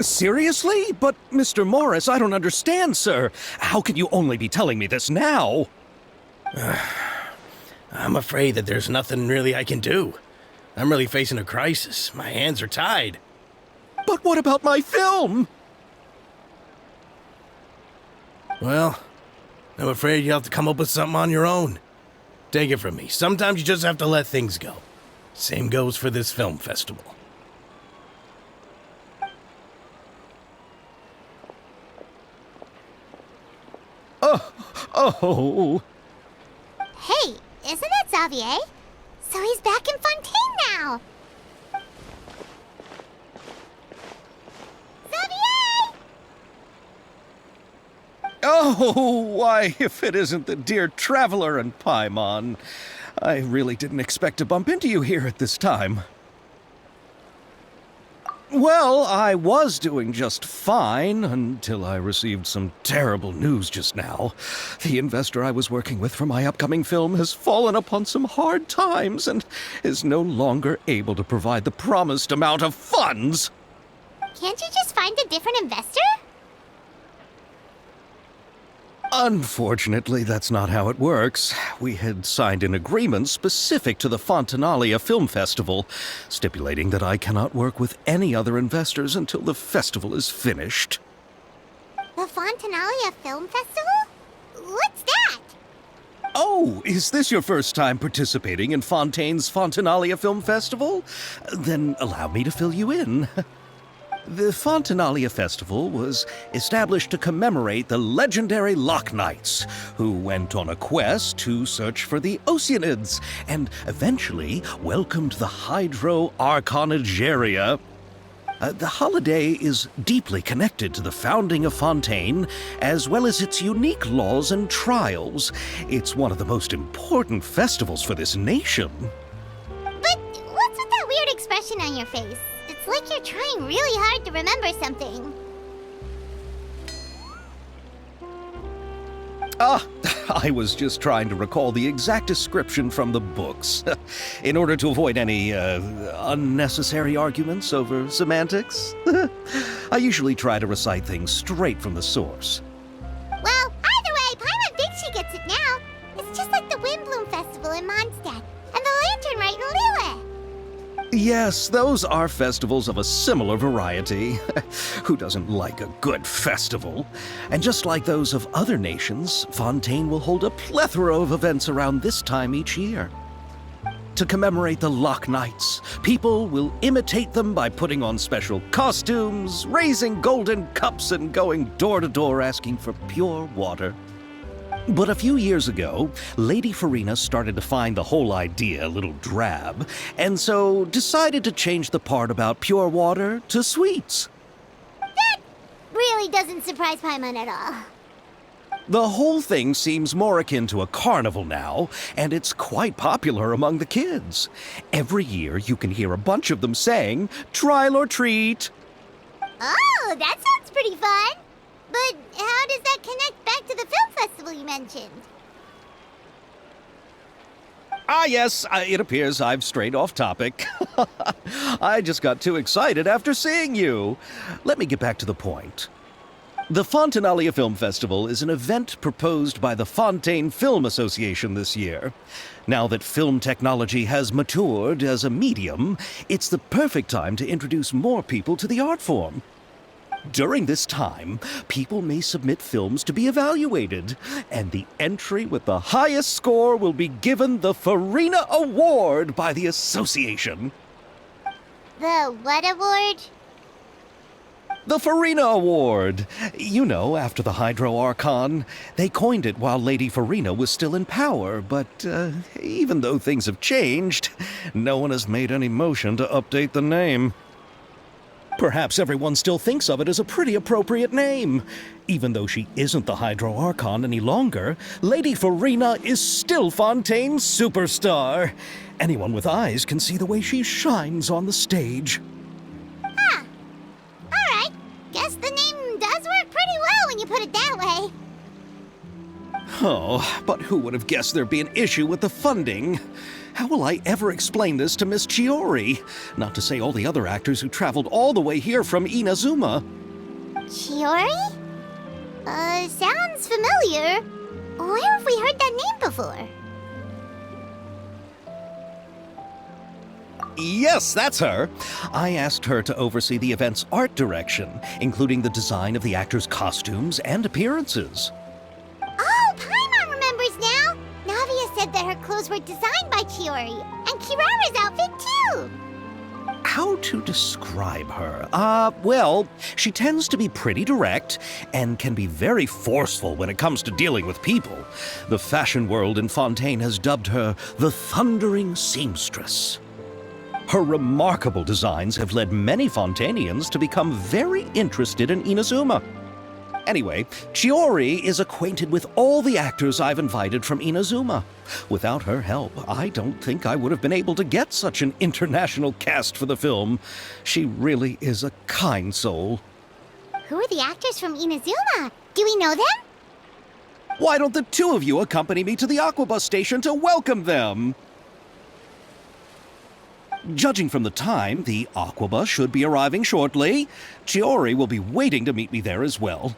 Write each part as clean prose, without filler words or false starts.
Seriously? But, Mr. Morris, I don't understand, sir. How can you only be telling me this now? I'm afraid that there's nothing really I can do. I'm really facing a crisis. My hands are tied. But what about my film? Well, I'm afraid you'll have to come up with something on your own. Take it from me. Sometimes you just have to let things go. Same goes for this film festival. Oh. Hey, isn't that Xavier? So he's back in Fontaine now. Xavier! Oh, why, if it isn't the dear Traveler and Paimon. I really didn't expect to bump into you here at this time. Well, I was doing just fine until I received some terrible news just now. The investor I was working with for my upcoming film has fallen upon some hard times and is no longer able to provide the promised amount of funds. Can't you just find a different investor? Unfortunately, that's not how it works. We had signed an agreement specific to the Fontanalia Film Festival, stipulating that I cannot work with any other investors until the festival is finished. The Fontanalia Film Festival? What's that? Oh, is this your first time participating in Fontaine's Fontanalia Film Festival? Then allow me to fill you in. The Fontanalia Festival was established to commemorate the legendary Loch Knights, who went on a quest to search for the Oceanids and eventually welcomed the Hydro Archonigeria. The holiday is deeply connected to the founding of Fontaine, as well as its unique laws and trials. It's one of the most important festivals for this nation. But what's with that weird expression on your face? It's like you're trying really hard to remember something. I was just trying to recall the exact description from the books, in order to avoid any unnecessary arguments over semantics. I usually try to recite things straight from the source. Well, either way, Paimon thinks she gets it now. It's just like the Windbloom Festival in Mondstadt, and the Lantern Rite in Lille. Yes, those are festivals of a similar variety. Who doesn't like a good festival? And just like those of other nations, Fontaine will hold a plethora of events around this time each year. To commemorate the Loch Knights, people will imitate them by putting on special costumes, raising golden cups, and going door to door asking for pure water. But a few years ago, Lady Farina started to find the whole idea a little drab, and so decided to change the part about pure water to sweets. That really doesn't surprise Paimon at all. The whole thing seems more akin to a carnival now, and it's quite popular among the kids. Every year you can hear a bunch of them saying, "Trial or treat." Oh, that sounds pretty fun. But how does that connect back to the film festival you mentioned? Yes, it appears I've strayed off topic. I just got too excited after seeing you. Let me get back to the point. The Fontanalia Film Festival is an event proposed by the Fontaine Film Association this year. Now that film technology has matured as a medium, it's the perfect time to introduce more people to the art form. During this time, people may submit films to be evaluated, and the entry with the highest score will be given the Farina Award by the association. The what award? The Farina Award. You know, after the Hydro Archon. They coined it while Lady Farina was still in power, but even though things have changed, no one has made any motion to update the name. Perhaps everyone still thinks of it as a pretty appropriate name. Even though she isn't the Hydro Archon any longer, Lady Farina is still Fontaine's superstar. Anyone with eyes can see the way she shines on the stage. Huh. Alright. Guess the name does work pretty well when you put it that way. Oh, but who would have guessed there'd be an issue with the funding? How will I ever explain this to Miss Chiori? Not to say all the other actors who traveled all the way here from Inazuma. Chiori? Sounds familiar. Where have we heard that name before? Yes, that's her. I asked her to oversee the event's art direction, including the design of the actors' costumes and appearances. Oh, Paimon remembers now! Navia said that her clothes were designed by Chiori, and Kirara's outfit too! How to describe her? Well, she tends to be pretty direct and can be very forceful when it comes to dealing with people. The fashion world in Fontaine has dubbed her the Thundering Seamstress. Her remarkable designs have led many Fontainians to become very interested in Inazuma. Anyway, Chiori is acquainted with all the actors I've invited from Inazuma. Without her help, I don't think I would have been able to get such an international cast for the film. She really is a kind soul. Who are the actors from Inazuma? Do we know them? Why don't the two of you accompany me to the Aquabus station to welcome them? Judging from the time, the Aquabus should be arriving shortly. Chiori will be waiting to meet me there as well.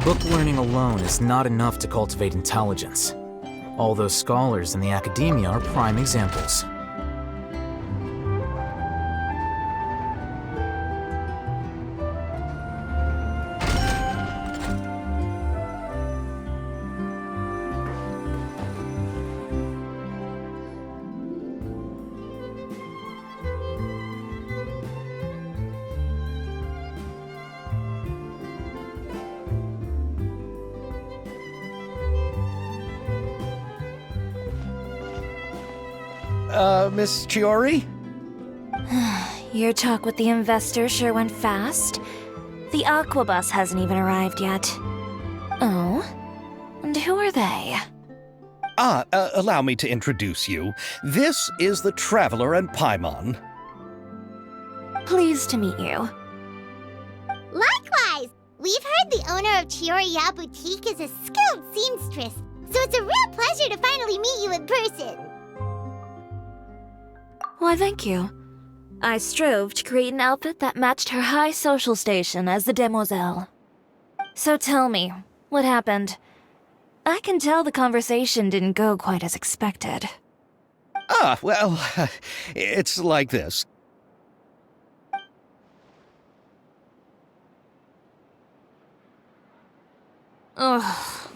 Book learning alone is not enough to cultivate intelligence. All those scholars in the academia are prime examples. Miss Chiori? Your talk with the investor sure went fast. The Aquabus hasn't even arrived yet. Oh? And who are they? Allow me to introduce you. This is the Traveler and Paimon. Pleased to meet you. Likewise! We've heard the owner of Chiori Boutique is a skilled seamstress, so it's a real pleasure to finally meet you in person. Why, thank you. I strove to create an outfit that matched her high social station as the demoiselle. So tell me, what happened? I can tell the conversation didn't go quite as expected. Well, it's like this. Ugh.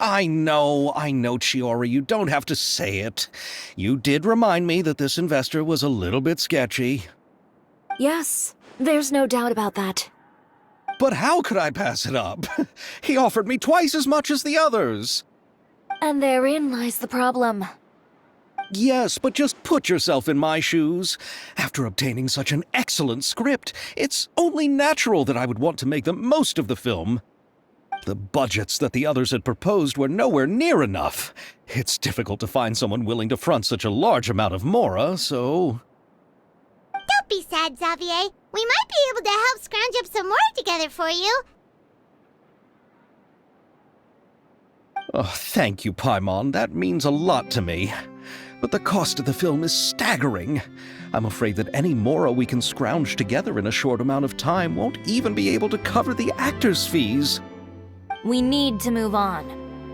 I know, Chiori, you don't have to say it. You did remind me that this investor was a little bit sketchy. Yes, there's no doubt about that. But how could I pass it up? He offered me twice as much as the others. And therein lies the problem. Yes, but just put yourself in my shoes. After obtaining such an excellent script, it's only natural that I would want to make the most of the film. The budgets that the others had proposed were nowhere near enough. It's difficult to find someone willing to front such a large amount of mora, so... Don't be sad, Xavier. We might be able to help scrounge up some more together for you. Oh, thank you, Paimon. That means a lot to me. but the cost of the film is staggering. I'm afraid that any mora we can scrounge together in a short amount of time won't even be able to cover the actors' fees. We need to move on.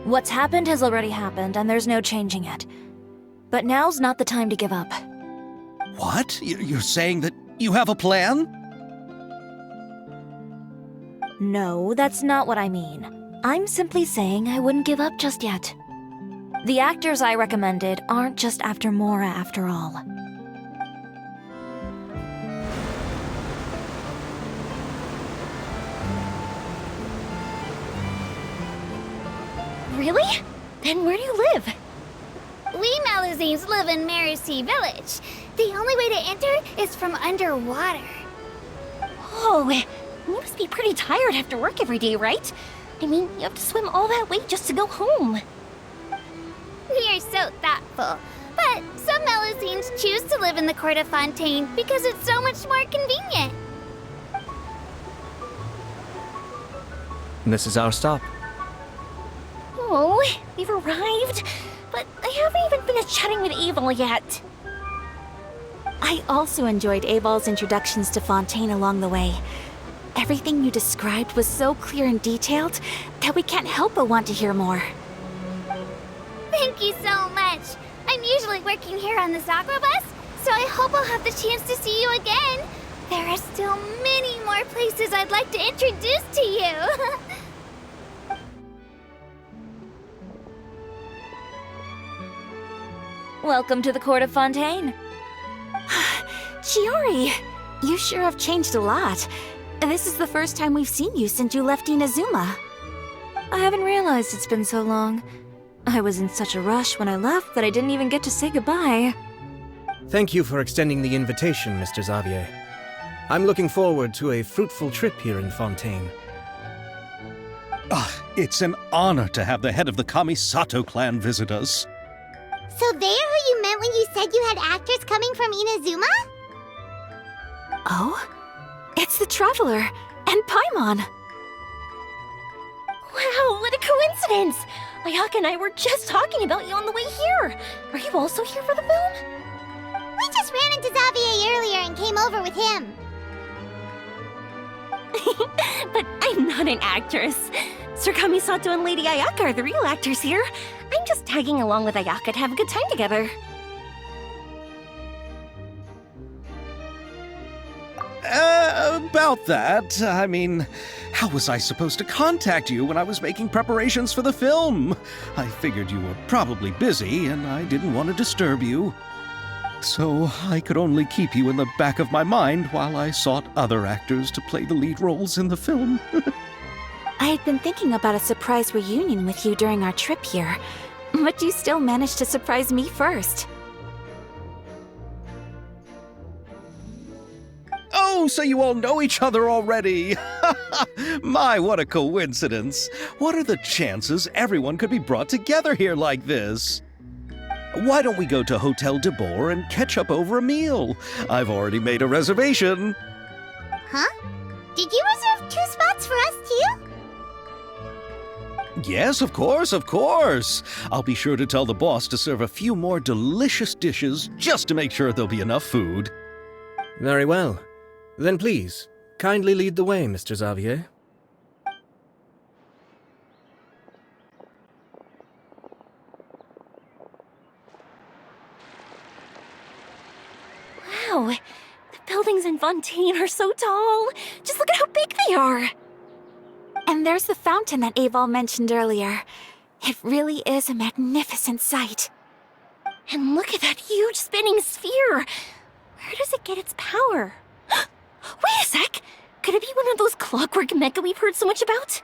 What's happened has already happened, and there's no changing it. But now's not the time to give up. What? You're saying that you have a plan? No, that's not what I mean. I'm simply saying I wouldn't give up just yet. The actors I recommended aren't just after Mora after all. Really? Then where do you live? We Malazines live in Marcy Village. The only way to enter is from underwater. Oh, you must be pretty tired after work every day, right? I mean, you have to swim all that way just to go home. We are so thoughtful. But some Malazines choose to live in the court of Fontaine because it's so much more convenient. This is our stop. Oh, we've arrived. But I haven't even finished chatting with Abel yet. I also enjoyed Abel's introductions to Fontaine along the way. Everything you described was so clear and detailed that we can't help but want to hear more. Thank you so much. I'm usually working here on the Sakura bus, so I hope I'll have the chance to see you again. There are still many more places I'd like to introduce to you. Welcome to the court of Fontaine. Chiori, you sure have changed a lot. This is the first time we've seen you since you left Inazuma. I haven't realized it's been so long. I was in such a rush when I left that I didn't even get to say goodbye. Thank you for extending the invitation, Mr. Xavier. I'm looking forward to a fruitful trip here in Fontaine. It's an honor to have the head of the Kamisato clan visit us. So they're who you meant when you said you had actors coming from Inazuma? Oh? It's the Traveler and Paimon. Wow, what a coincidence! Ayaka and I were just talking about you on the way here. Are you also here for the film? We just ran into Xavier earlier and came over with him. But I'm not an actress. Sir Kamisato and Lady Ayaka are the real actors here. I'm just tagging along with Ayaka to have a good time together. About that, I mean, how was I supposed to contact you when I was making preparations for the film? I figured you were probably busy, and I didn't want to disturb you. So I could only keep you in the back of my mind while I sought other actors to play the lead roles in the film. I had been thinking about a surprise reunion with you during our trip here, but you still managed to surprise me first. Oh, so you all know each other already! My, what a coincidence! What are the chances everyone could be brought together here like this? Why don't we go to Hotel de Boer and catch up over a meal? I've already made a reservation. Huh? Did you reserve 2 spots for us too? Yes, of course, of course. I'll be sure to tell the boss to serve a few more delicious dishes just to make sure there'll be enough food. Very well. Then please, kindly lead the way, Mr. Xavier. Wow, the buildings in Fontaine are so tall. Just look at how big they are. And there's the fountain that Aval mentioned earlier. It really is a magnificent sight. And look at that huge spinning sphere. Where does it get its power? Wait a sec! Could it be one of those clockwork mecha we've heard so much about?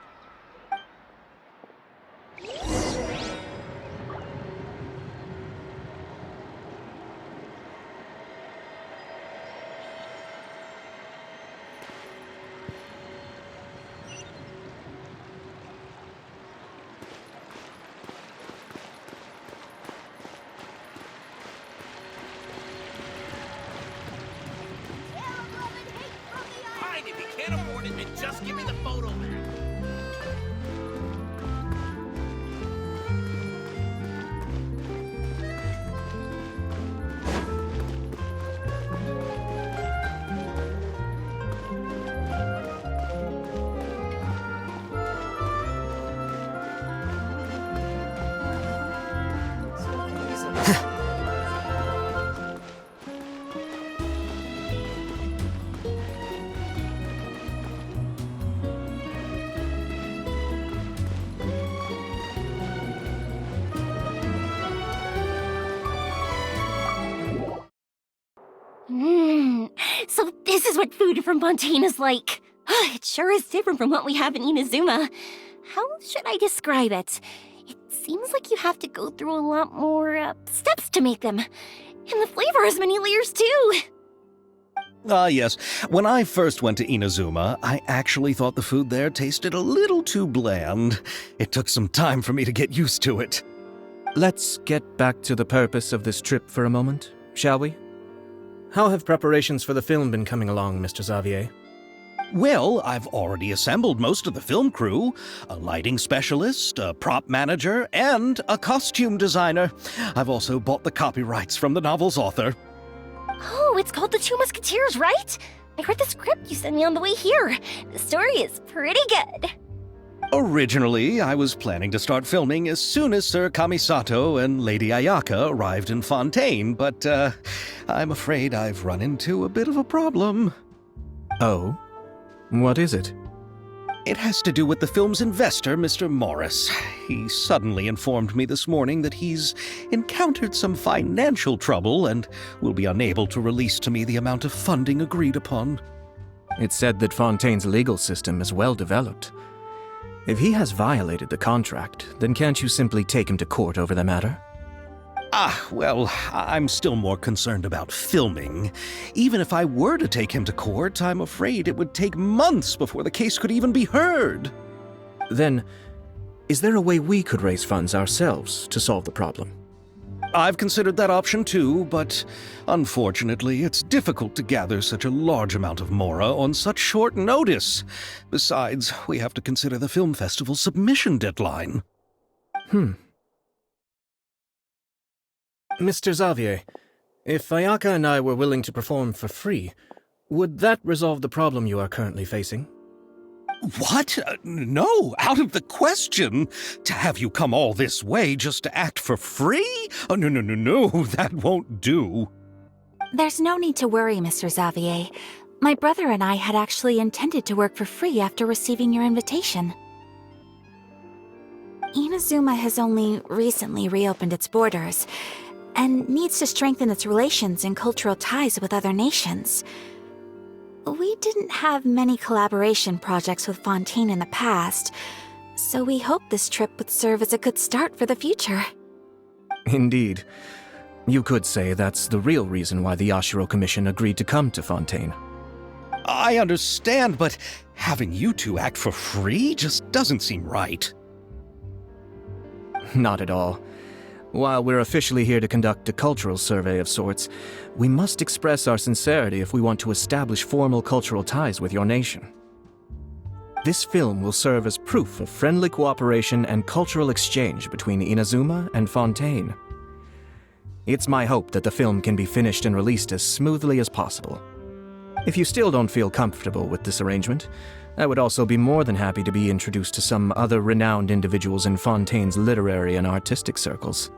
Fine, if you can't afford it, then just give me the photo back. So this is what food from Fontaine is like. It sure is different from what we have in Inazuma. How should I describe it? It seems like you have to go through a lot more steps to make them. And the flavor has many layers too. Ah, yes. When I first went to Inazuma, I actually thought the food there tasted a little too bland. It took some time for me to get used to it. Let's get back to the purpose of this trip for a moment, shall we? How have preparations for the film been coming along, Mr. Xavier? Well, I've already assembled most of the film crew, a lighting specialist, a prop manager, and a costume designer. I've also bought the copyrights from the novel's author. Oh, it's called The Two Musketeers, right? I read the script you sent me on the way here. The story is pretty good. Originally, I was planning to start filming as soon as Sir Kamisato and Lady Ayaka arrived in Fontaine, but I'm afraid I've run into a bit of a problem. Oh? What is it? It has to do with the film's investor, Mr. Morris. He suddenly informed me this morning that he's encountered some financial trouble and will be unable to release to me the amount of funding agreed upon. It's said that Fontaine's legal system is well developed. If he has violated the contract, then can't you simply take him to court over the matter? Well, I'm still more concerned about filming. Even if I were to take him to court, I'm afraid it would take months before the case could even be heard. Then, is there a way we could raise funds ourselves to solve the problem? I've considered that option too, but unfortunately, it's difficult to gather such a large amount of mora on such short notice. Besides, we have to consider the film festival's submission deadline. Mr. Xavier, if Ayaka and I were willing to perform for free, would that resolve the problem you are currently facing? What? No, out of the question. To have you come all this way just to act for free? Oh, no, that won't do. There's no need to worry, Mr. Xavier. My brother and I had actually intended to work for free after receiving your invitation. Inazuma has only recently reopened its borders, and needs to strengthen its relations and cultural ties with other nations. We didn't have many collaboration projects with Fontaine in the past, so we hoped this trip would serve as a good start for the future. Indeed. You could say that's the real reason why the Yashiro Commission agreed to come to Fontaine. I understand, but having you two act for free just doesn't seem right. Not at all. While we're officially here to conduct a cultural survey of sorts, we must express our sincerity if we want to establish formal cultural ties with your nation. This film will serve as proof of friendly cooperation and cultural exchange between Inazuma and Fontaine. It's my hope that the film can be finished and released as smoothly as possible. If you still don't feel comfortable with this arrangement, I would also be more than happy to be introduced to some other renowned individuals in Fontaine's literary and artistic circles.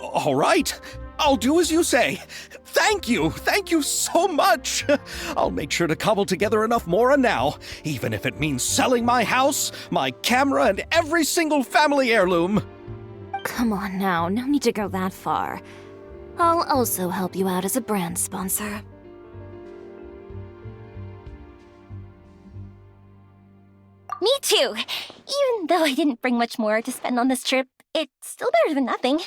All right. I'll do as you say. Thank you so much. I'll make sure to cobble together enough mora now, even if it means selling my house, my camera, and every single family heirloom. Come on now, no need to go that far. I'll also help you out as a brand sponsor. Me too. Even though I didn't bring much more to spend on this trip, it's still better than nothing.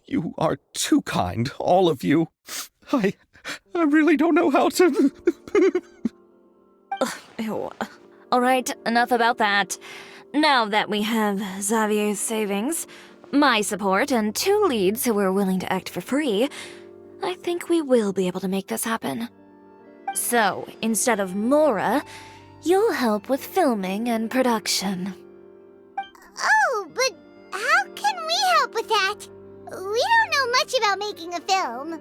You are too kind, all of you. I really don't know how to... Ew. All right, enough about that. Now that we have Xavier's savings, my support, and 2 leads who are willing to act for free, I think we will be able to make this happen. So, instead of mora, you'll help with filming and production. Oh, but how can we help with that? We don't know much about making a film.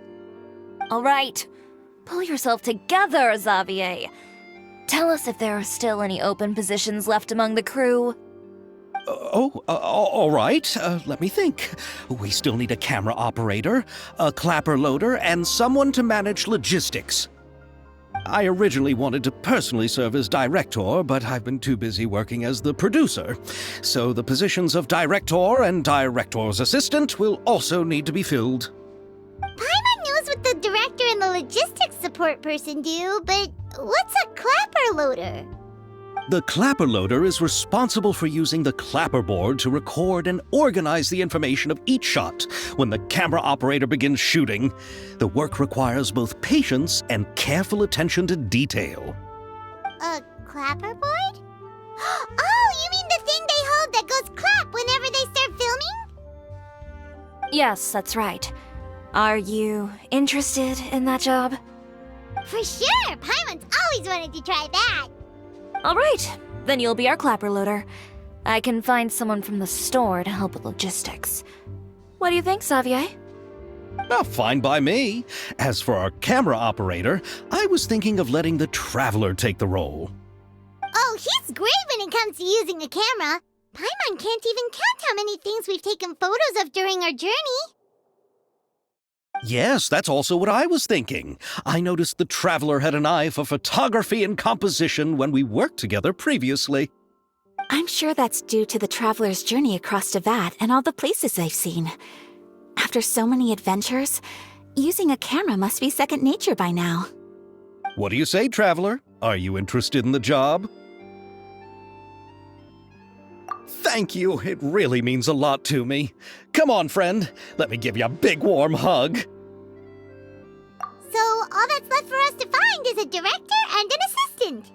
All right, pull yourself together, Xavier. Tell us if there are still any open positions left among the crew. All right. Let me think. We still need a camera operator, a clapper loader, and someone to manage logistics. I originally wanted to personally serve as director, but I've been too busy working as the producer. So the positions of director and director's assistant will also need to be filled. Paimon knows what the director and the logistics support person do, but what's a clapper loader? The clapper loader is responsible for using the clapper board to record and organize the information of each shot when the camera operator begins shooting. The work requires both patience and careful attention to detail. A clapper board? Oh, you mean the thing they hold that goes clap whenever they start filming? Yes, that's right. Are you interested in that job? For sure! Paimon's always wanted to try that! All right, then you'll be our clapper loader. I can find someone from the store to help with logistics. What do you think, Xavier? Oh, fine by me. As for our camera operator, I was thinking of letting the Traveler take the role. Oh, he's great when it comes to using a camera. Paimon can't even count how many things we've taken photos of during our journey. Yes, that's also what I was thinking. I noticed the Traveler had an eye for photography and composition when we worked together previously. I'm sure that's due to the traveler's journey across Devat and all the places they've seen. After so many adventures, using a camera must be second nature by now. What do you say, Traveler? Are you interested in the job? Thank you. It really means a lot to me. Come on, friend. Let me give you a big warm hug. So all that's left for us to find is a director and an assistant.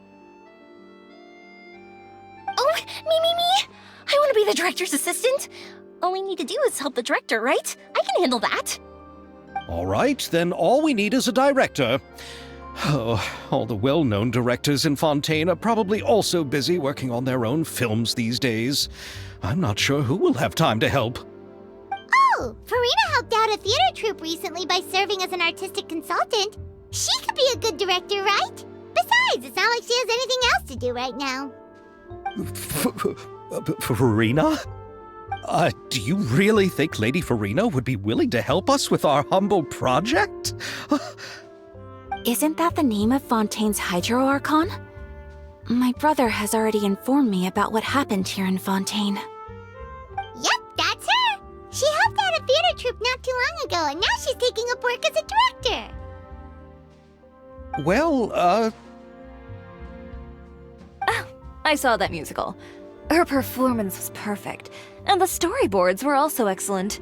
Oh, me! I want to be the director's assistant. All we need to do is help the director, right? I can handle that. All right, then all we need is a director. Oh, all the well-known directors in Fontaine are probably also busy working on their own films these days. I'm not sure who will have time to help. Oh, Farina helped out a theater troupe recently by serving as an artistic consultant. She could be a good director, right? Besides, it's not like she has anything else to do right now. Farina? Do you really think Lady Farina would be willing to help us with our humble project? Isn't that the name of Fontaine's Hydro Archon? My brother has already informed me about what happened here in Fontaine. Yep, that's her! She helped out a theater troupe not too long ago, and now she's taking up work as a director. Well, Oh, I saw that musical. Her performance was perfect, and the storyboards were also excellent.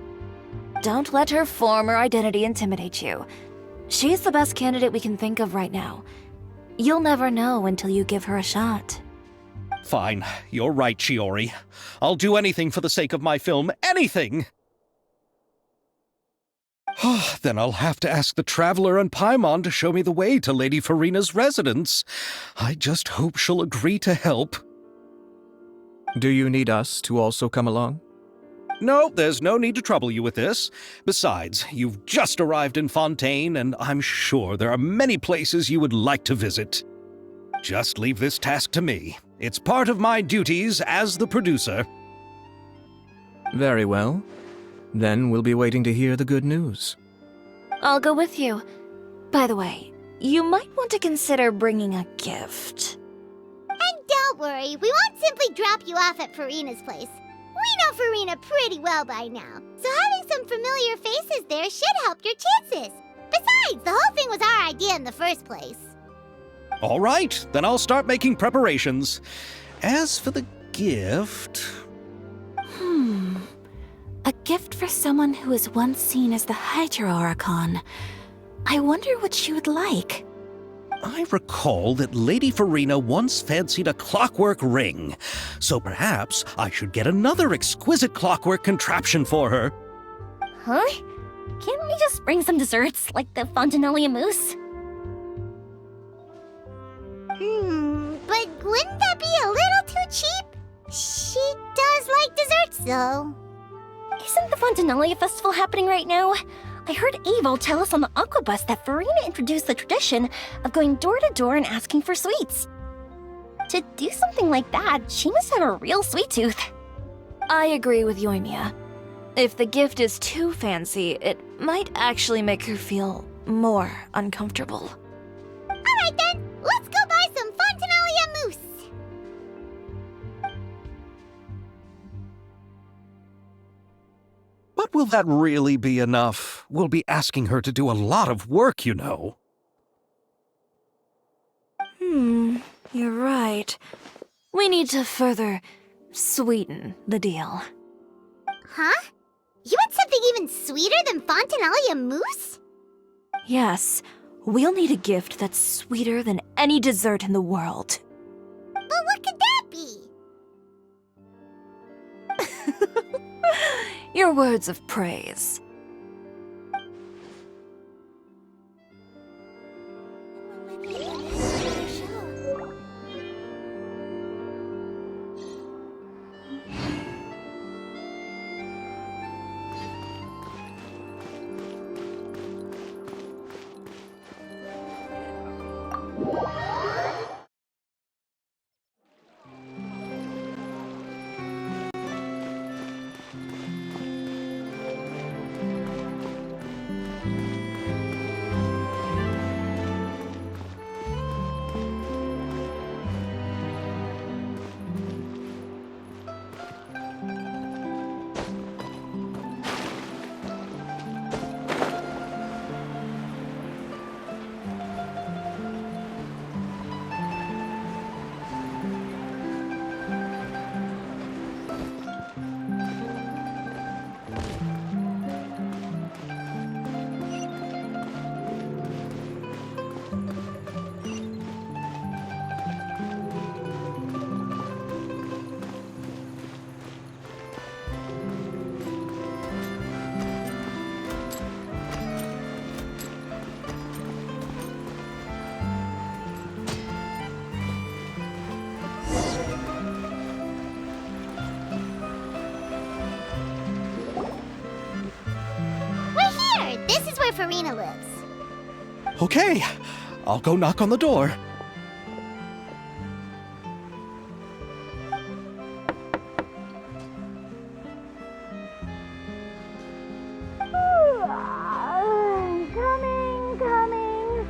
Don't let her former identity intimidate you. She's the best candidate we can think of right now. You'll never know until you give her a shot. Fine. You're right, Chiori. I'll do anything for the sake of my film. Anything! Then I'll have to ask the Traveler and Paimon to show me the way to Lady Farina's residence. I just hope she'll agree to help. Do you need us to also come along? No, there's no need to trouble you with this. Besides, you've just arrived in Fontaine, and I'm sure there are many places you would like to visit. Just leave this task to me. It's part of my duties as the producer. Very well. Then we'll be waiting to hear the good news. I'll go with you. By the way, you might want to consider bringing a gift. And don't worry, we won't simply drop you off at Farina's place. We know Farina pretty well by now, so having some familiar faces there should help your chances. Besides, the whole thing was our idea in the first place. All right, then I'll start making preparations. As for the gift... A gift for someone who was once seen as the Hydro Archon. I wonder what she would like. I recall that Lady Farina once fancied a clockwork ring, so perhaps I should get another exquisite clockwork contraption for her. Huh? Can't we just bring some desserts, like the Fontanelia mousse? But wouldn't that be a little too cheap? She does like desserts, though. Isn't the Fontanelia festival happening right now? I heard Abel tell us on the Aquabus that Farina introduced the tradition of going door to door and asking for sweets. To do something like that, she must have a real sweet tooth. I agree with Yoimiya. If the gift is too fancy, it might actually make her feel more uncomfortable. Alright then, But will that really be enough? We'll be asking her to do a lot of work, you know. You're right. We need to further sweeten the deal. Huh? You want something even sweeter than Fontinalia mousse? Yes, we'll need a gift that's sweeter than any dessert in the world. But what could that be? Your words of praise. Farina lives. Okay, I'll go knock on the door. Coming.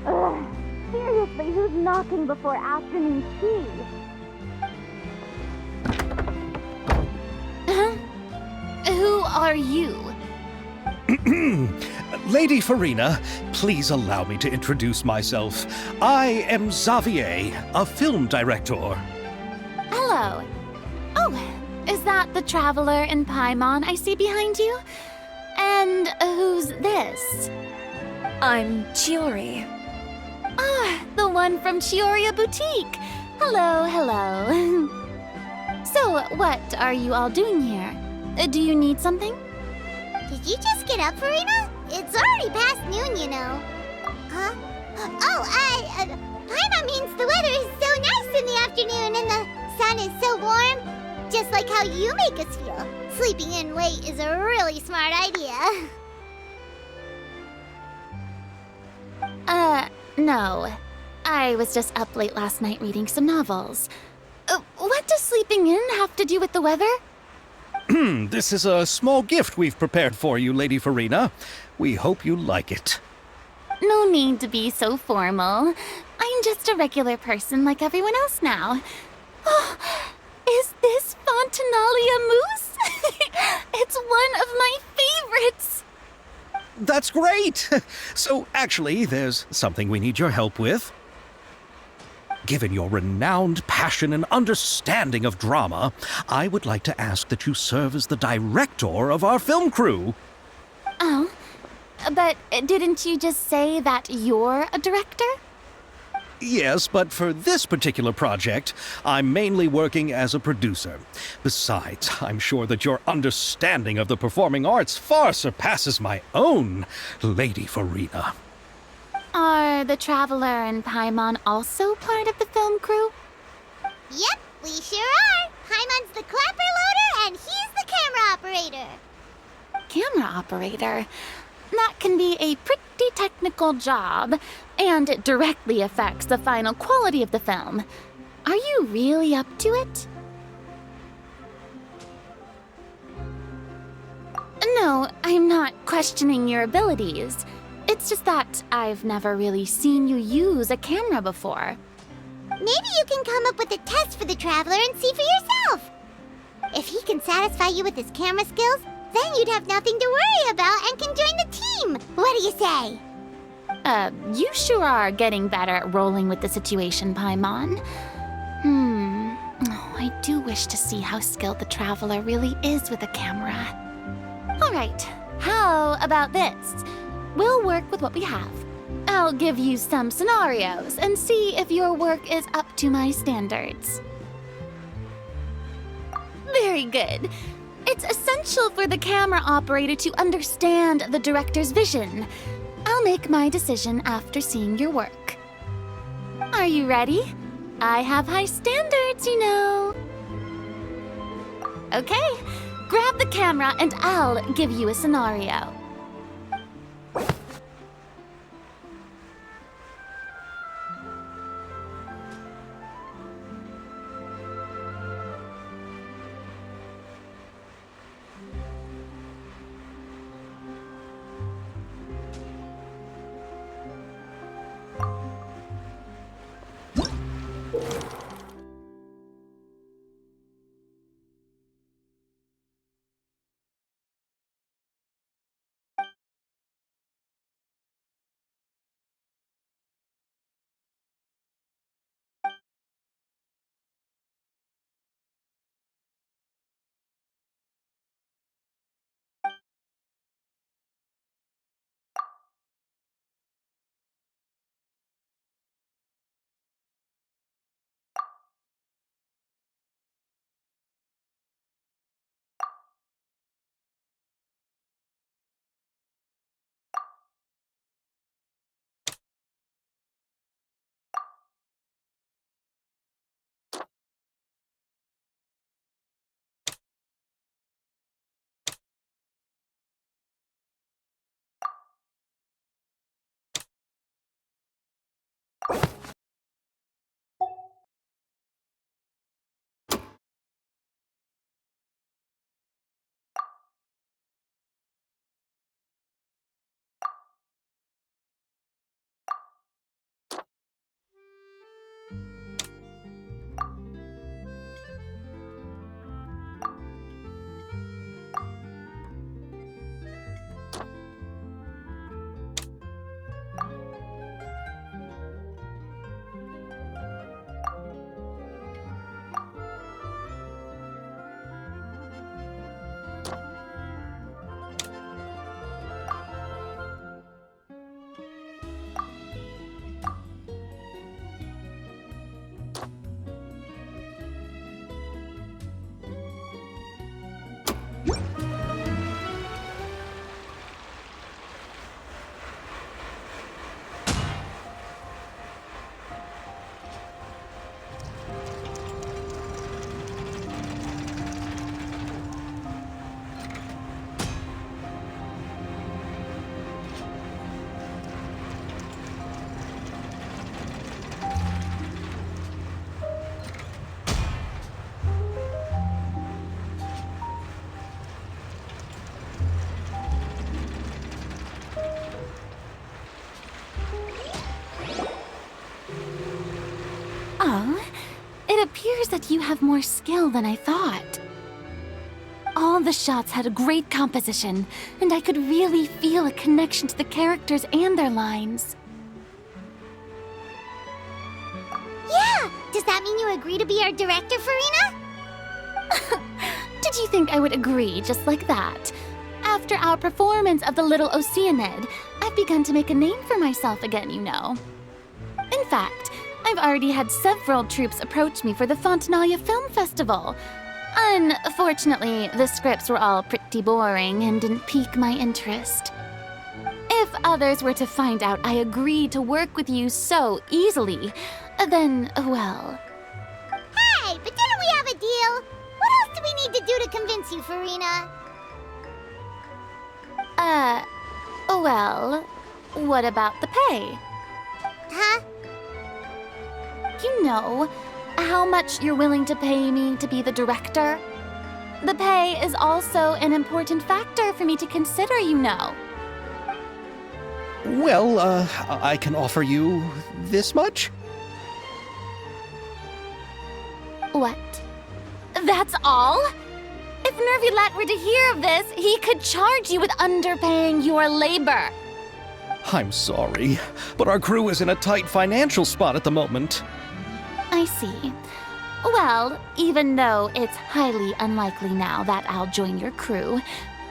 Ugh, seriously, who's knocking before afternoon tea? Who are you? Lady Farina, please allow me to introduce myself. I am Xavier, a film director. Hello. Oh, is that the traveler in Paimon I see behind you? And who's this? I'm Chiori. Ah, the one from Chioria Boutique. Hello. So, what are you all doing here? Do you need something? Did you just get up, Farina? It's already past noon, you know. Huh? Oh, Paimon means the weather is so nice in the afternoon and the sun is so warm. Just like how you make us feel. Sleeping in late is a really smart idea. No. I was just up late last night reading some novels. What does sleeping in have to do with the weather? This is a small gift we've prepared for you, Lady Farina. We hope you like it. No need to be so formal. I'm just a regular person like everyone else now. Oh, is this Fontinalia mousse? It's one of my favorites. That's great! So, actually, there's something we need your help with. Given your renowned passion and understanding of drama, I would like to ask that you serve as the director of our film crew. Oh, but didn't you just say that you're a director? Yes, but for this particular project, I'm mainly working as a producer. Besides, I'm sure that your understanding of the performing arts far surpasses my own, Lady Farina. Are the Traveler and Paimon also part of the film crew? Yep, we sure are. Paimon's the clapper loader and he's the camera operator. Camera operator? That can be a pretty technical job, and it directly affects the final quality of the film. Are you really up to it? No, I'm not questioning your abilities. It's just that I've never really seen you use a camera before. Maybe you can come up with a test for the Traveler and see for yourself. If he can satisfy you with his camera skills, Then you'd have nothing to worry about and can join the team. What do you say? You sure are getting better at rolling with the situation, Paimon. Oh, I do wish to see how skilled the Traveler really is with a camera. Alright, how about this? We'll work with what we have. I'll give you some scenarios and see if your work is up to my standards. Very good. It's essential for the camera operator to understand the director's vision. I'll make my decision after seeing your work. Are you ready? I have high standards, you know. Okay, grab the camera and I'll give you a scenario. Oh, it appears that you have more skill than I thought. All the shots had a great composition, and I could really feel a connection to the characters and their lines. Yeah! Does that mean you agree to be our director, Farina? Did you think I would agree just like that? After our performance of the Little Oceanid, I've begun to make a name for myself again, you know. In fact, I've already had several troops approach me for the Fontanalia Film Festival. Unfortunately, the scripts were all pretty boring and didn't pique my interest. If others were to find out I agreed to work with you so easily, then, well... Hey, but didn't we have a deal? What else do we need to do to convince you, Farina? Well, what about the pay? Huh? You know, how much you're willing to pay me to be the director? The pay is also an important factor for me to consider, you know. Well, I can offer you this much? What? That's all? If If Nervilat were to hear of this, he could charge you with underpaying your labor. I'm sorry, but our crew is in a tight financial spot at the moment. I see. Well, even though it's highly unlikely now that I'll join your crew,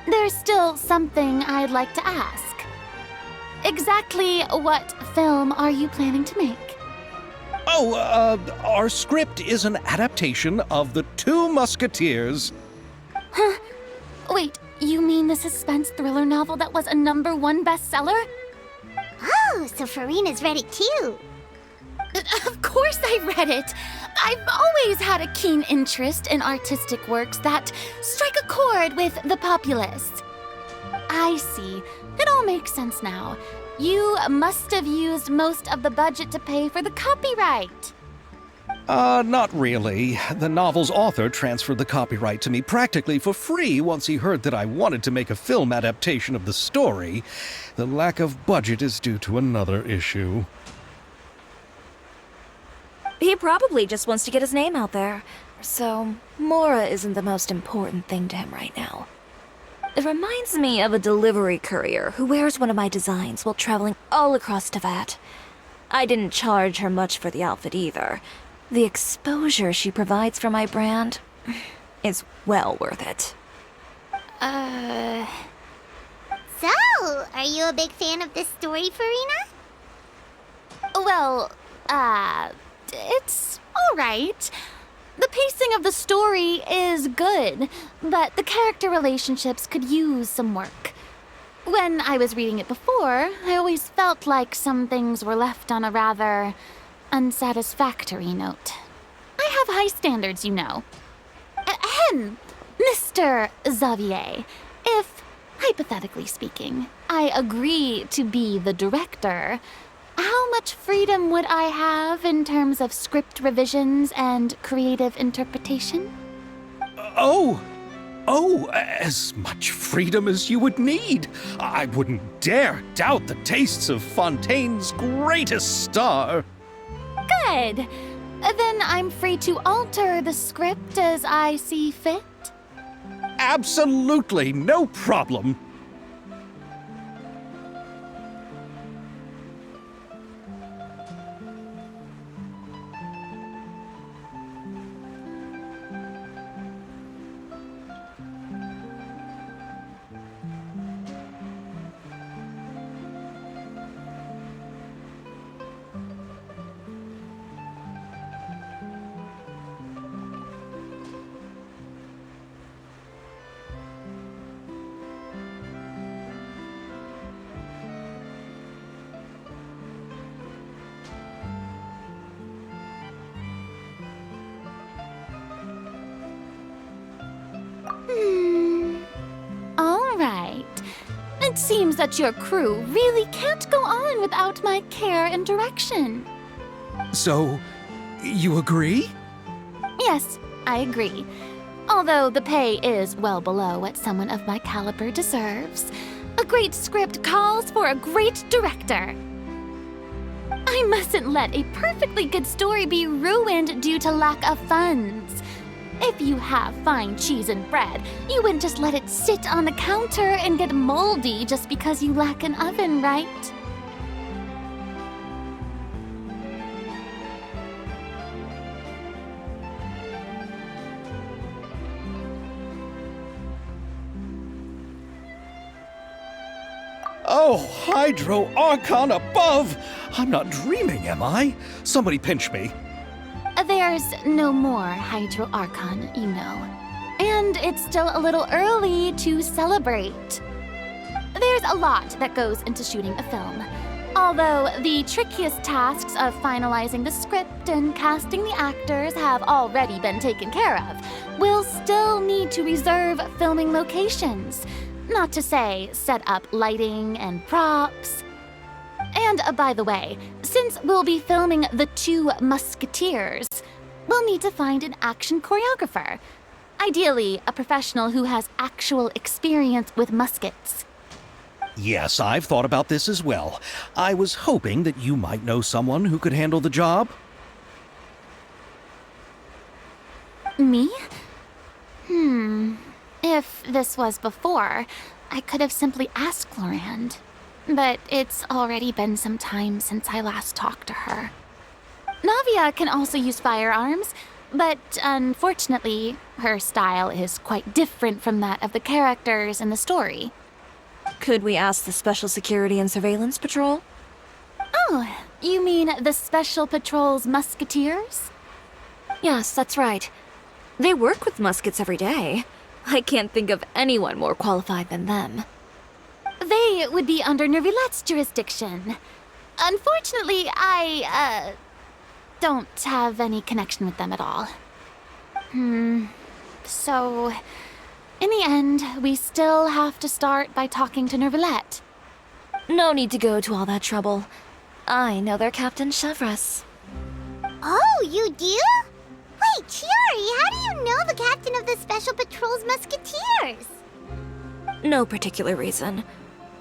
there's still something I'd like to ask. Exactly what film are you planning to make? Oh, our script is an adaptation of The Two Musketeers. Huh? Wait, you mean the suspense thriller novel that was a #1 bestseller? Oh, so Farina's read it too. Of course I read it. I've always had a keen interest in artistic works that strike a chord with the populace. I see. It all makes sense now. You must have used most of the budget to pay for the copyright. Not really. The novel's author transferred the copyright to me practically for free once he heard that I wanted to make a film adaptation of the story. The lack of budget is due to another issue. He probably just wants to get his name out there. So, Mora isn't the most important thing to him right now. It reminds me of a delivery courier who wears one of my designs while traveling all across Teyvat. I didn't charge her much for the outfit either. The exposure she provides for my brand is well worth it. So, are you a big fan of this story, Farina? Well, it's alright. The pacing of the story is good, but the character relationships could use some work. When I was reading it before, I always felt like some things were left on a rather unsatisfactory note. I have high standards, you know. Ahem, Mr. Xavier, if, hypothetically speaking, I agree to be the director, how much freedom would I have in terms of script revisions and creative interpretation? As much freedom as you would need. I wouldn't dare doubt the tastes of Fontaine's greatest star. Good. Then I'm free to alter the script as I see fit? Absolutely, no problem. All right. It seems that your crew really can't go on without my care and direction. So, you agree? Yes, I agree. Although the pay is well below what someone of my caliber deserves, a great script calls for a great director. I mustn't let a perfectly good story be ruined due to lack of funds. If you have fine cheese and bread, you wouldn't just let it sit on the counter and get moldy just because you lack an oven, right? Oh, Hydro Archon above! I'm not dreaming, am I? Somebody pinch me. There's no more Hydro Archon, you know. And it's still a little early to celebrate. There's a lot that goes into shooting a film. Although the trickiest tasks of finalizing the script and casting the actors have already been taken care of, we'll still need to reserve filming locations. Not to say set up lighting and props. And by the way, since we'll be filming The Two Musketeers, we'll need to find an action choreographer. Ideally, a professional who has actual experience with muskets. Yes, I've thought about this as well. I was hoping that you might know someone who could handle the job. Me? If this was before, I could have simply asked Florand. But it's already been some time since I last talked to her. Navia can also use firearms, but unfortunately, her style is quite different from that of the characters in the story. Could we ask the Special Security and Surveillance Patrol? Oh, you mean the Special Patrol's musketeers? Yes, that's right. They work with muskets every day. I can't think of anyone more qualified than them. They would be under Nervilette's jurisdiction. Unfortunately, I, don't have any connection with them at all. So, in the end, we still have to start by talking to Nervilette. No need to go to all that trouble. I know their Captain chevreuse. Oh, you do? Wait, Chiori, how do you know the captain of the Special Patrol's musketeers? No particular reason.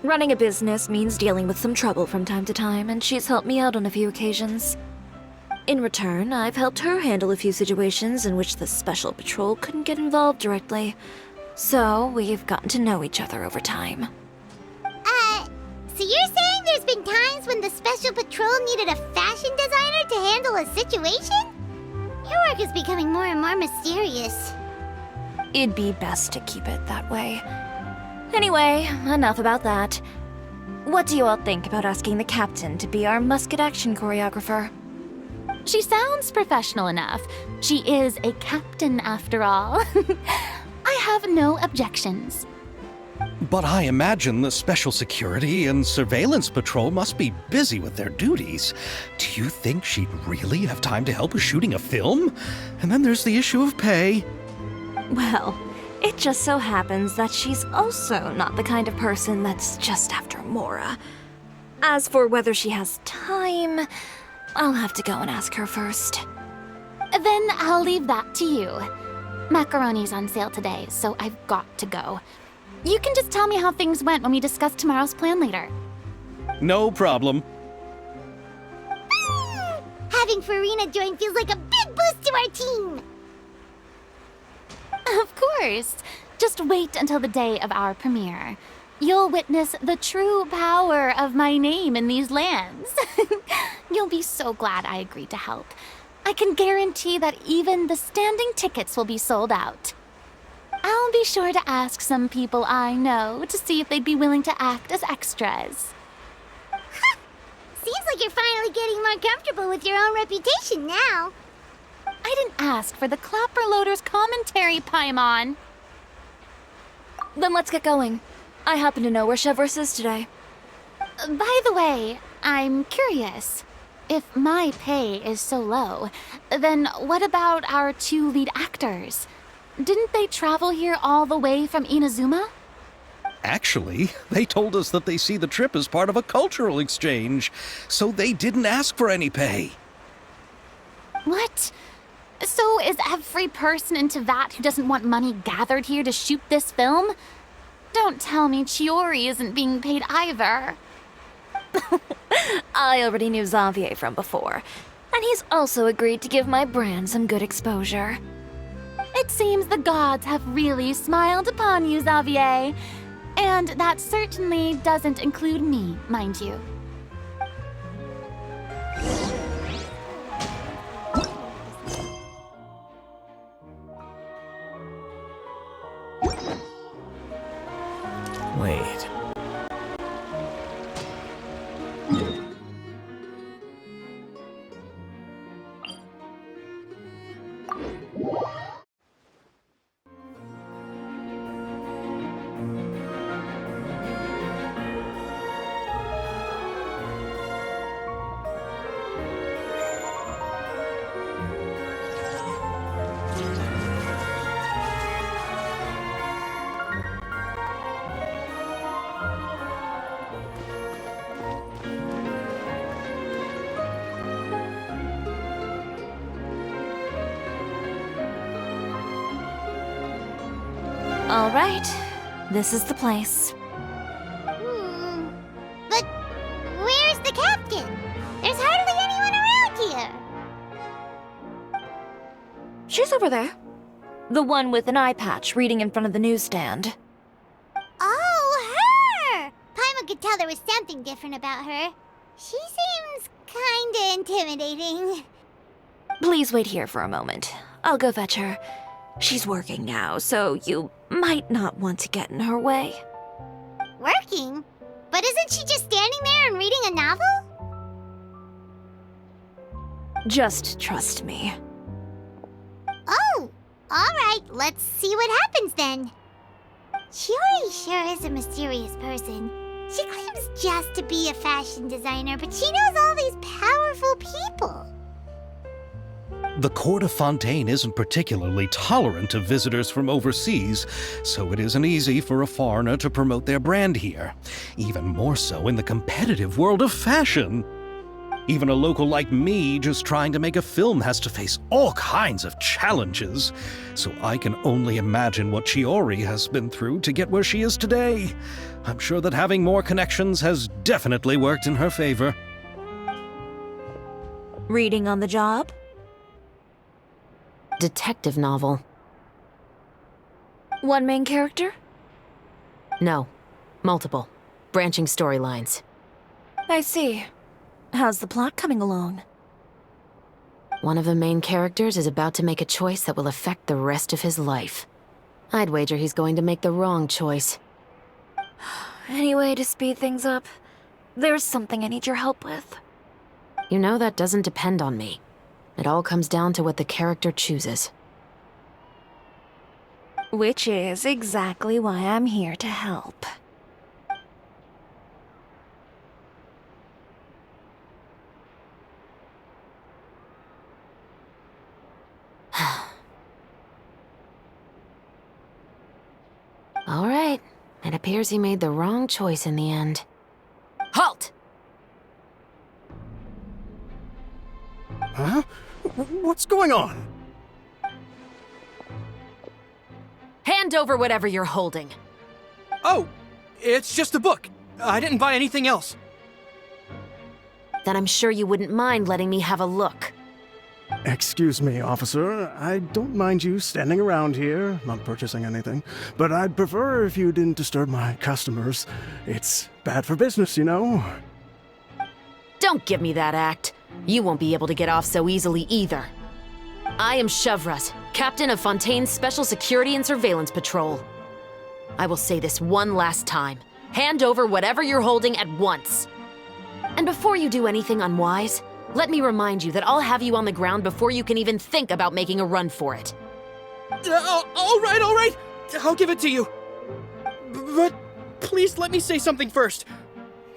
Running a business means dealing with some trouble from time to time, and she's helped me out on a few occasions. In return, I've helped her handle a few situations in which the Special Patrol couldn't get involved directly. So, we've gotten to know each other over time. So you're saying there's been times when the Special Patrol needed a fashion designer to handle a situation? Your work is becoming more and more mysterious. It'd be best to keep it that way. Anyway, enough about that. What do you all think about asking the captain to be our musket action choreographer? She sounds professional enough. She is a captain, after all. I have no objections. But I imagine the Special Security and Surveillance Patrol must be busy with their duties. Do you think she'd really have time to help with shooting a film? And then there's the issue of pay. Well, it just so happens that she's also not the kind of person that's just after Mora. As for whether she has time, I'll have to go and ask her first. Then I'll leave that to you. Macaroni's on sale today, so I've got to go. You can just tell me how things went when we discuss tomorrow's plan later. No problem. Having Farina join feels like a big boost to our team. Of course. Just wait until the day of our premiere. You'll witness the true power of my name in these lands. You'll be so glad I agreed to help. I can guarantee that even the standing tickets will be sold out. I'll be sure to ask some people I know to see if they'd be willing to act as extras. Seems like you're finally getting more comfortable with your own reputation now. I didn't ask for the Clapper Loader's commentary, Paimon. Then let's get going. I happen to know where Chevreuse is today. By the way, I'm curious. If my pay is so low, then what about our two lead actors? Didn't they travel here all the way from Inazuma? Actually, they told us that they see the trip as part of a cultural exchange, so they didn't ask for any pay. What? So is every person in Tevat who doesn't want money gathered here to shoot this film? Don't tell me Chiori isn't being paid either. I already knew Xavier from before, and he's also agreed to give my brand some good exposure. It seems the gods have really smiled upon you, Xavier. And that certainly doesn't include me, mind you. Wait. All right, this is the place. But where's the captain? There's hardly anyone around here. She's over there. The one with an eye patch reading in front of the newsstand. Oh, her! Paimon could tell there was something different about her. She seems kinda intimidating. Please wait here for a moment. I'll go fetch her. She's working now, so you might not want to get in her way. Working? But isn't she just standing there and reading a novel? Just trust me. Oh, alright, let's see what happens then. Chiori sure is a mysterious person. She claims just to be a fashion designer, but she knows all these powerful people. The court of Fontaine isn't particularly tolerant of visitors from overseas, so it isn't easy for a foreigner to promote their brand here. Even more so in the competitive world of fashion. Even a local like me just trying to make a film has to face all kinds of challenges. So I can only imagine what Chiori has been through to get where she is today. I'm sure that having more connections has definitely worked in her favor. Reading on the job? Detective novel. One main character? No. Multiple. Branching storylines. I see. How's the plot coming along? One of the main characters is about to make a choice that will affect the rest of his life. I'd wager he's going to make the wrong choice. Any way to speed things up? There's something I need your help with. You know that doesn't depend on me. It all comes down to what the character chooses. Which is exactly why I'm here to help. All right. It appears he made the wrong choice in the end. Halt! Huh? What's going on? Hand over whatever you're holding. Oh, it's just a book. I didn't buy anything else. Then I'm sure you wouldn't mind letting me have a look. Excuse me, officer. I don't mind you standing around here, not purchasing anything, but I'd prefer if you didn't disturb my customers. It's bad for business, you know. Don't give me that act. You won't be able to get off so easily either. I am chevreuse, captain of Fontaine's Special Security and Surveillance Patrol. I will say this one last time. Hand over whatever you're holding at once. And before you do anything unwise, let me remind you that I'll have you on the ground before you can even think about making a run for it. All right. I'll give it to you. But please let me say something first.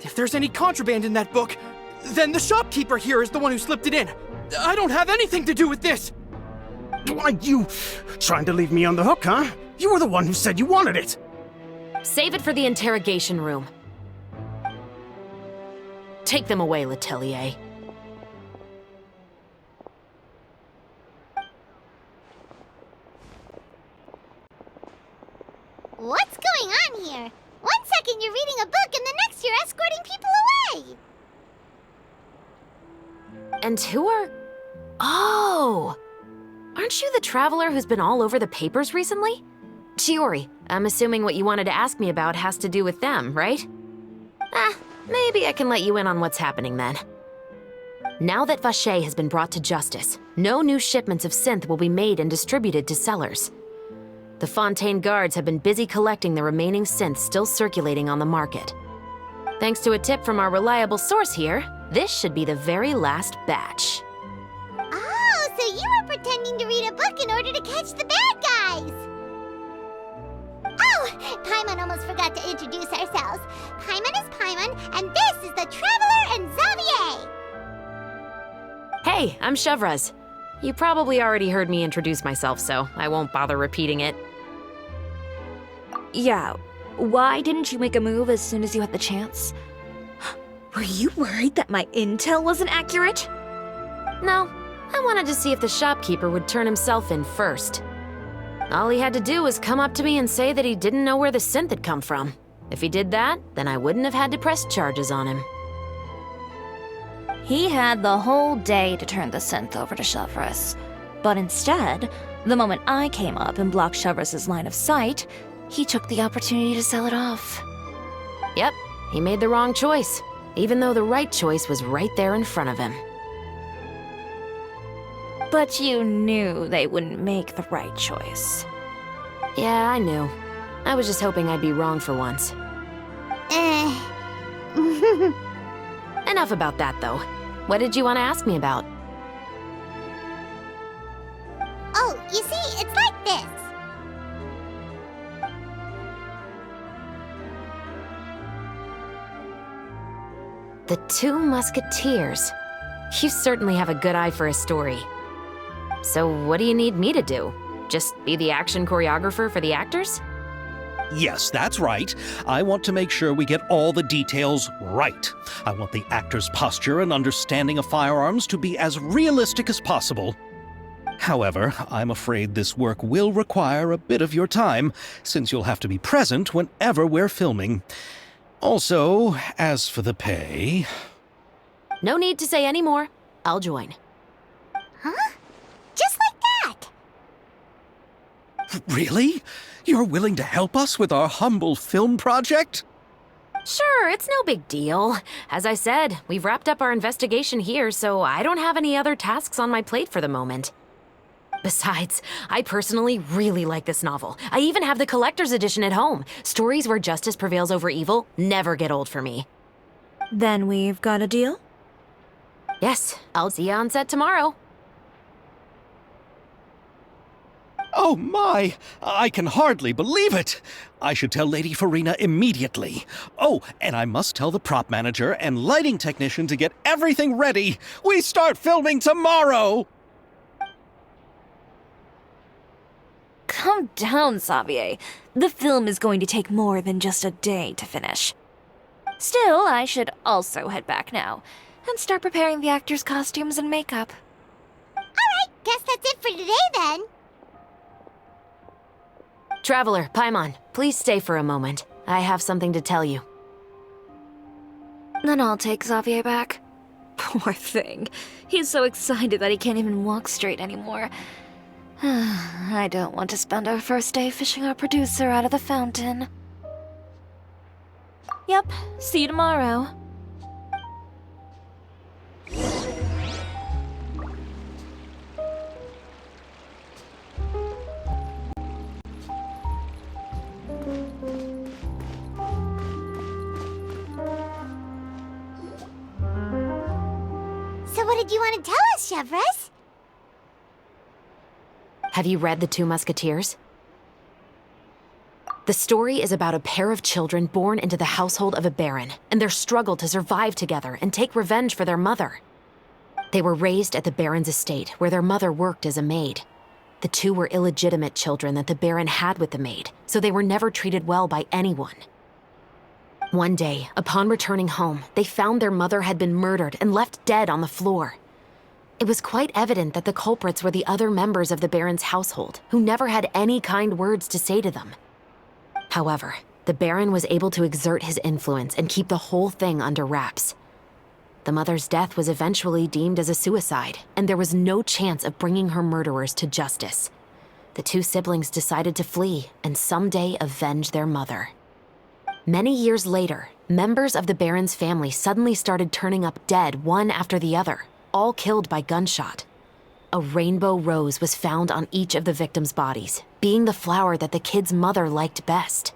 If there's any contraband in that book, then the shopkeeper here is the one who slipped it in. I don't have anything to do with this. Why, you trying to leave me on the hook, huh? You were the one who said you wanted it. Save it for the interrogation room. Take them away, Letelier. What's going on here? 1 second you're reading a book and the next you're escorting people away! And who are... Oh! Aren't you the traveler who's been all over the papers recently? Chiori, I'm assuming what you wanted to ask me about has to do with them, right? Maybe I can let you in on what's happening then. Now that Vacher has been brought to justice, no new shipments of synth will be made and distributed to sellers. The Fontaine guards have been busy collecting the remaining synths still circulating on the market. Thanks to a tip from our reliable source here, this should be the very last batch. Oh, so you were pretending to read a book in order to catch the bad guys! Oh, Paimon almost forgot to introduce ourselves. Paimon is Paimon, and this is the Traveler and Xavier! Hey, I'm chevreuse. You probably already heard me introduce myself, so I won't bother repeating it. Yeah, why didn't you make a move as soon as you had the chance? Were you worried that my intel wasn't accurate? No, I wanted to see if the shopkeeper would turn himself in first. All he had to do was come up to me and say that he didn't know where the synth had come from. If he did that, then I wouldn't have had to press charges on him. He had the whole day to turn the synth over to chevreuse, but instead The moment I came up and blocked Chevreuse's line of sight, he took the opportunity to sell it off. Yep, he made the wrong choice, even though the right choice was right there in front of him. But you knew they wouldn't make the right choice. Yeah, I knew. I was just hoping I'd be wrong for once. Enough about that, though. What did you want to ask me about? Oh, you see, it's like this. The Two Musketeers. You certainly have a good eye for a story. So what do you need me to do? Just be the action choreographer for the actors? Yes, that's right. I want to make sure we get all the details right. I want the actor's posture and understanding of firearms to be as realistic as possible. However, I'm afraid this work will require a bit of your time, since you'll have to be present whenever we're filming. Also, as for the pay... No need to say any more. I'll join. Huh? Just like that? Really? You're willing to help us with our humble film project? Sure, it's no big deal. As I said, we've wrapped up our investigation here, so I don't have any other tasks on my plate for the moment. Besides, I personally really like this novel. I even have the collector's edition at home. Stories where justice prevails over evil never get old for me. Then we've got a deal? Yes, I'll see you on set tomorrow. Oh my! I can hardly believe it! I should tell Lady Farina immediately. Oh, and I must tell the prop manager and lighting technician to get everything ready. We start filming tomorrow! Calm down, Xavier. The film is going to take more than just a day to finish. Still, I should also head back now and start preparing the actors' costumes and makeup. Alright, guess that's it for today then. Traveler, Paimon, please stay for a moment. I have something to tell you. Then I'll take Xavier back. Poor thing. He's so excited that he can't even walk straight anymore. I don't want to spend our first day fishing our producer out of the fountain. Yep, see you tomorrow. So what did you want to tell us, chevreuse? Have you read The Two Musketeers? The story is about a pair of children born into the household of a baron and their struggle to survive together and take revenge for their mother. They were raised at the baron's estate, where their mother worked as a maid. The two were illegitimate children that the baron had with the maid, so they were never treated well by anyone. One day, upon returning home, they found their mother had been murdered and left dead on the floor. It was quite evident that the culprits were the other members of the baron's household, who never had any kind words to say to them. However, the baron was able to exert his influence and keep the whole thing under wraps. The mother's death was eventually deemed as a suicide, and there was no chance of bringing her murderers to justice. The two siblings decided to flee and someday avenge their mother. Many years later, members of the baron's family suddenly started turning up dead one after the other, all killed by gunshot. A rainbow rose was found on each of the victims' bodies, being the flower that the kid's mother liked best.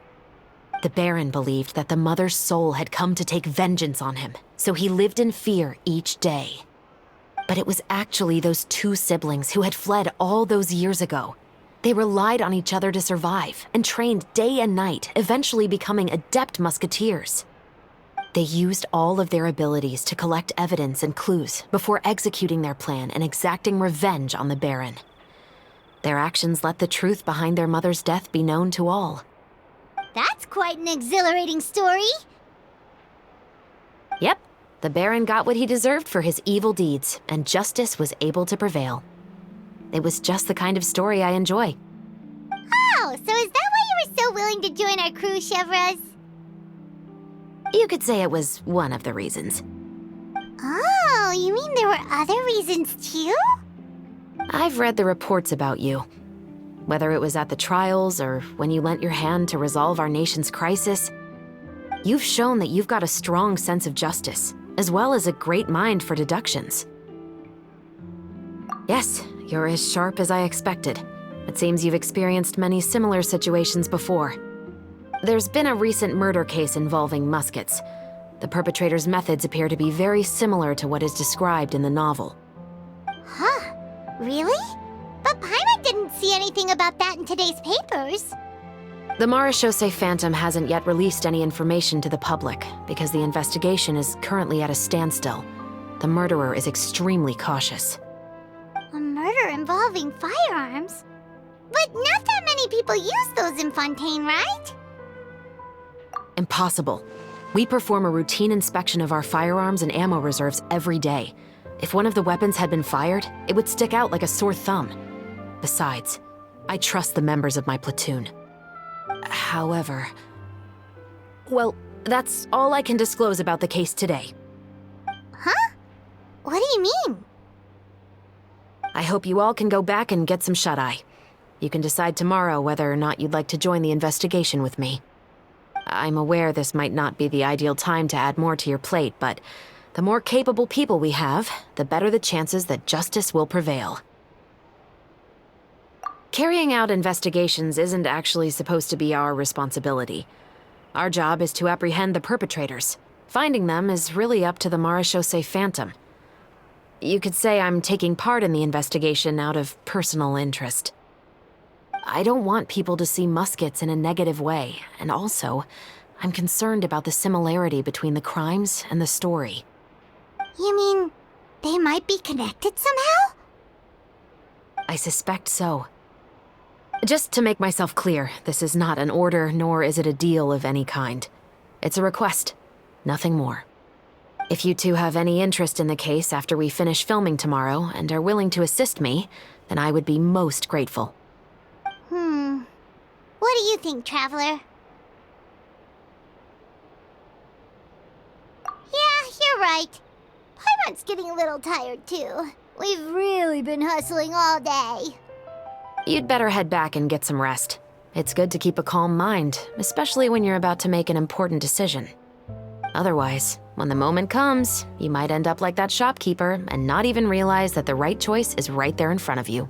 The baron believed that the mother's soul had come to take vengeance on him, so he lived in fear each day. But it was actually those two siblings who had fled all those years ago. They relied on each other to survive and trained day and night, eventually becoming adept musketeers. They used all of their abilities to collect evidence and clues before executing their plan and exacting revenge on the baron. Their actions let the truth behind their mother's death be known to all. That's quite an exhilarating story. Yep, the baron got what he deserved for his evil deeds, and justice was able to prevail. It was just the kind of story I enjoy. Oh, so is that why you were so willing to join our crew, chevreuse? You could say it was one of the reasons. Oh, you mean there were other reasons too? I've read the reports about you. Whether it was at the trials or when you lent your hand to resolve our nation's crisis, you've shown that you've got a strong sense of justice, as well as a great mind for deductions. Yes, you're as sharp as I expected. It seems you've experienced many similar situations before. There's been a recent murder case involving muskets. The perpetrator's methods appear to be very similar to what is described in the novel. Huh? Really? But Paimon didn't see anything about that in today's papers. The Marechaussee Phantom hasn't yet released any information to the public because the investigation is currently at a standstill. The murderer is extremely cautious. A murder involving firearms? But not that many people use those in Fontaine, right? Impossible. We perform a routine inspection of our firearms and ammo reserves every day. If one of the weapons had been fired, it would stick out like a sore thumb. Besides, I trust the members of my platoon. However... Well, that's all I can disclose about the case today. Huh? What do you mean? I hope you all can go back and get some shut-eye. You can decide tomorrow whether or not you'd like to join the investigation with me. I'm aware this might not be the ideal time to add more to your plate, but the more capable people we have, the better the chances that justice will prevail. Carrying out investigations isn't actually supposed to be our responsibility. Our job is to apprehend the perpetrators. Finding them is really up to the Marechaussee Phantom. You could say I'm taking part in the investigation out of personal interest. I don't want people to see muskets in a negative way, and also, I'm concerned about the similarity between the crimes and the story. You mean, they might be connected somehow? I suspect so. Just to make myself clear, this is not an order, nor is it a deal of any kind. It's a request, nothing more. If you two have any interest in the case after we finish filming tomorrow and are willing to assist me, then I would be most grateful. What do you think, Traveler? Yeah, you're right. Paimon's getting a little tired, too. We've really been hustling all day. You'd better head back and get some rest. It's good to keep a calm mind, especially when you're about to make an important decision. Otherwise, when the moment comes, you might end up like that shopkeeper and not even realize that the right choice is right there in front of you.